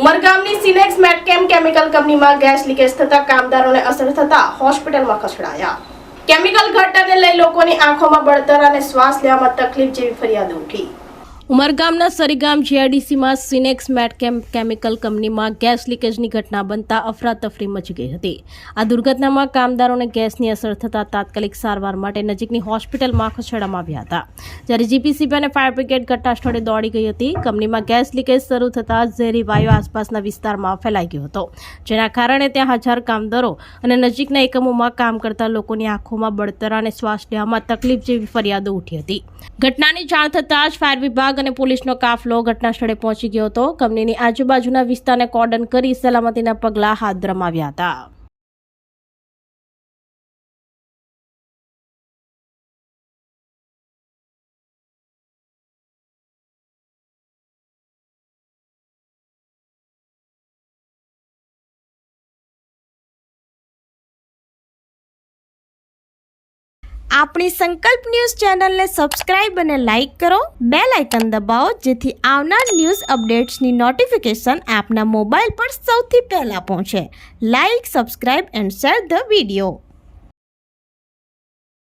ઉમરગામની સિનેક્સ મેટકેમ chemical કંપનીમાં gas leakage થતા કામદારોને અસર થતા હોસ્પિટલમાં ખસેડાયા. કેમિકલ ઘટનાને લઈ લોકોની આંખોમાં બળતરા અને શ્વાસ લેવામાં તકલીફ જેવી ફરિયાદો ઉઠી. ઉમરગામના સરીગામ જીઆઈડીસીમાં સિનેક્સ મેટકેમ કેમિકલ કંપનીમાં ગેસ લીકેજની ઘટના બનતા અફરાતફરી મચી ગઈ હતી. આ દુર્ઘટનામાં કામદારોને ગેસની અસર થતા તાત્કાલિક સારવાર માટે નજીકની હોસ્પિટલમાં ખસેડવામાં આવ્યા હતા. જ્યારે જીપીસીબી અને ફાયર બ્રિગેડ ઘટના સ્થળે દોડી ગઈ હતી. કંપનીમાં ગેસ લીકેજ શરૂ થતાં ઝેરી વાયુ આસપાસના વિસ્તારમાં ફેલાઈ ગયો હતો, જેના કારણે ત્યાં હજાર કામદારો અને નજીકના એકમોમાં કામ કરતા લોકોની આંખોમાં બળતરા અને શ્વાસ લેવામાં તકલીફ જેવી ફરિયાદો ઉઠી હતી. ઘટનાની જાણ થતાં જ ફાયર વિભાગ અને પોલીસનો કાફલો ઘટના સ્થળે પહોંચી ગયો હતો. કંપનીની આજુબાજુના વિસ્તારને કોર્ડન કરી સલામતીના પગલાં હાથ ધરવામાં આવ્યા હતા. આપણી સંકલ્પ ન્યૂઝ ચેનલને સબસ્ક્રાઇબ અને લાઇક કરો, બેલ આઇકન દબાવો જેથી આવનાર ન્યૂઝ અપડેટ્સની નોટિફિકેશન આપના મોબાઈલ પર સૌથી પહેલા પહોંચે. Like, subscribe and share the video.